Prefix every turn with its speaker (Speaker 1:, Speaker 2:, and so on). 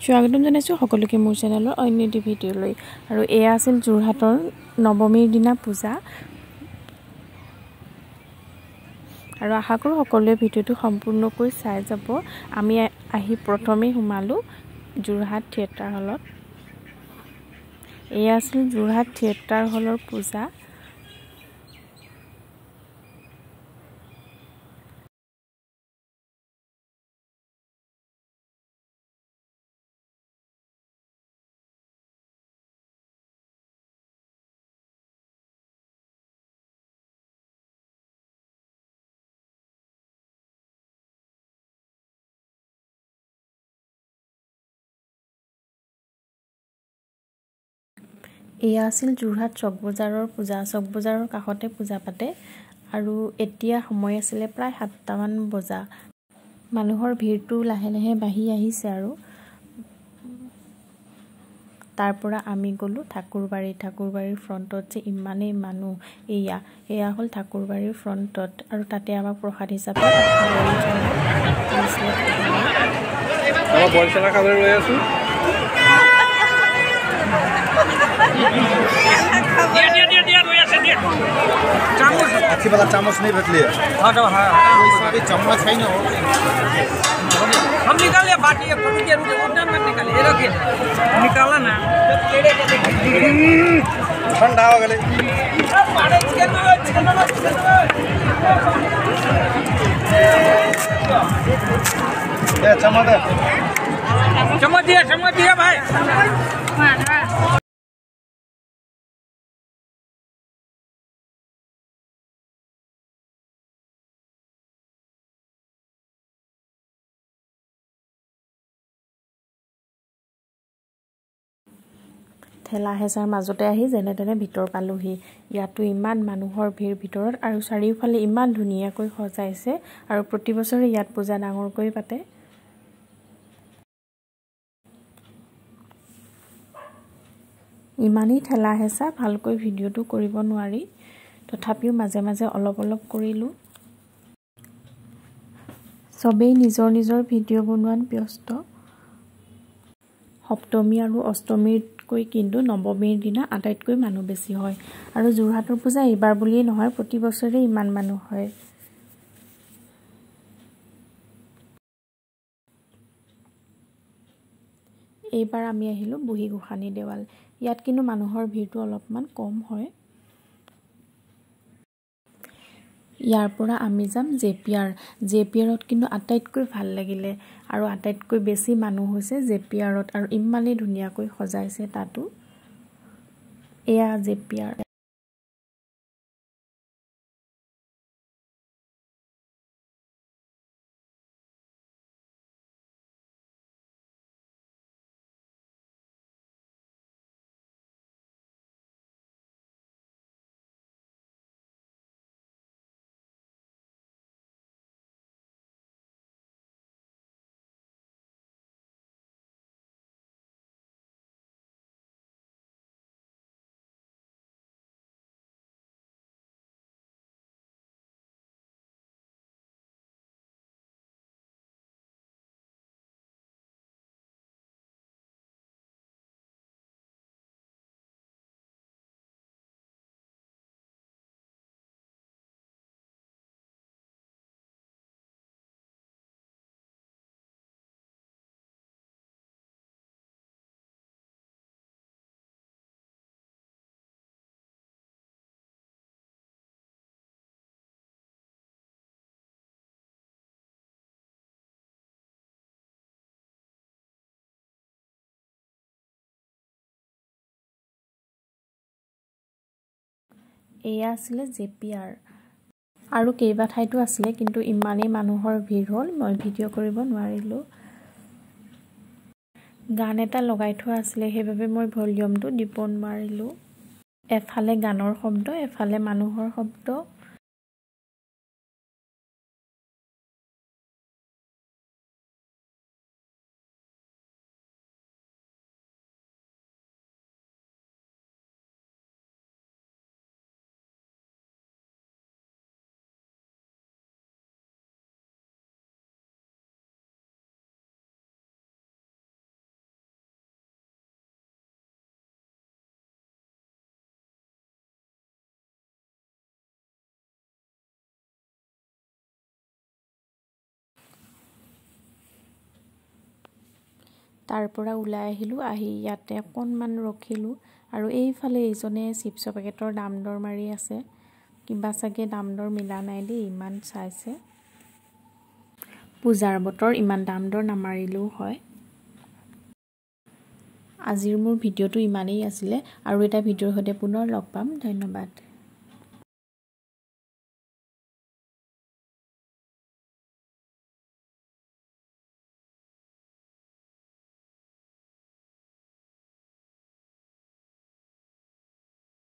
Speaker 1: স্বাগতম জনাইছোঁ সকলোকে মোৰ চেনেলৰ অন্য এটি ভিডিঅ'লৈ। আৰু এয়া আছিল যোৰহাটৰ নৱমীৰ দিনা পূজা। আৰু আশা কৰোঁ সকলোৱে ভিডিঅ'টো সম্পূৰ্ণকৈ চাই যাব। আমি আহি প্ৰথমেই সোমালোঁ যোৰহাট থিয়েটাৰ হলত। এয়া আছিল যোৰহাট থিয়েটাৰ হলৰ পূজা। এয়া আছিল যোৰহাট চক বজাৰৰ পূজা। চক বজাৰৰ কাষতে পূজা পাতে আৰু এতিয়া সময় আছিলে প্ৰায় ৭টামান বজা। মানুহৰ ভিৰটো লাহে লাহে বাঢ়ি আহিছে আৰু তাৰ পৰা আমি গ'লোঁ ঠাকুৰবাৰীৰ ফ্ৰণ্টত যে ইমানেই মানুহ। এয়া হ'ল ঠাকুৰবাৰীৰ ফ্ৰণ্টত আৰু তাতে আমাক প্ৰসাদ হিচাপে
Speaker 2: अच्छी वाला चम्मच नहीं बदली है। सारी चम्मच है ना
Speaker 3: हम निकाल लिया बाटी ये फोटो के रूप में उतना मत निकाले ये रखिए निकाला ना
Speaker 2: ठंडा हो गए ये चम्मच
Speaker 3: दिया भाई
Speaker 1: ঠেলা হেঁচাৰ মাজতে আহি যেনে তেনে ভিতৰ পালোহি। ইয়াতো ইমান মানুহৰ ভিৰ ভিতৰত আৰু চাৰিওফালে ইমান ধুনীয়াকৈ সজাইছে আৰু প্ৰতি বছৰে ইয়াত পূজা ডাঙৰকৈ পাতে। ইমানেই ঠেলা হেঁচা ভালকৈ ভিডিঅ'টো কৰিব নোৱাৰি, তথাপিও মাজে মাজে অলপ কৰিলোঁ। চবেই নিজৰ নিজৰ ভিডিঅ' বনোৱাত ব্যস্ত। সপ্তমী আৰু অষ্টমীতকৈ কিন্তু নৱমীৰ দিনা আটাইতকৈ মানুহ বেছি হয়। আৰু যোৰহাটৰ পূজা এইবাৰ বুলিয়েই নহয়, প্ৰতি বছৰে ইমান মানুহ হয়। এইবাৰ আমি আহিলোঁ বুঢ়ীগোসানী দেৱাল। ইয়াত কিন্তু মানুহৰ ভিৰটো অলপমান কম হয়। ইয়াৰ পৰা আমি যাম জেপিয়াৰত কিন্তু আটাইতকৈ ভাল লাগিলে আৰু আটাইতকৈ বেছি মানুহ হৈছে জেপিয়াৰত আৰু ইমানেই ধুনীয়াকৈ সজাইছে তাতো। এয়া জেপিয়াৰ। এয়া আছিলে জেপিয়াৰ আৰু কেইবা ঠাইতো আছিলে, কিন্তু ইমানেই মানুহৰ ভিৰ হ'ল মই ভিডিঅ' কৰিব নোৱাৰিলোঁ। গান এটা লগাই থোৱা আছিলে, সেইবাবে মই ভলিউমটো দিব নোৱাৰিলোঁ। এফালে গানৰ শব্দ, এফালে মানুহৰ শব্দ। তাৰ পৰা ওলাই আহিলোঁ আহি ইয়াতে অকণমান ৰখিলোঁ আৰু এইফালে এইজনে চিপছৰ পেকেটৰ দাম দৰ মাৰি আছে কিবা চাগে দাম দৰ মিলা নাই দেই ইমান চাইছে পূজাৰ বতৰ ইমান দাম দৰ নামাৰিলেও হয় আজিৰ মোৰ ভিডিঅ'টো ইমানেই আছিলে আৰু এটা ভিডিঅ'ৰ সৈতে পুনৰ লগ পাম ধন্যবাদ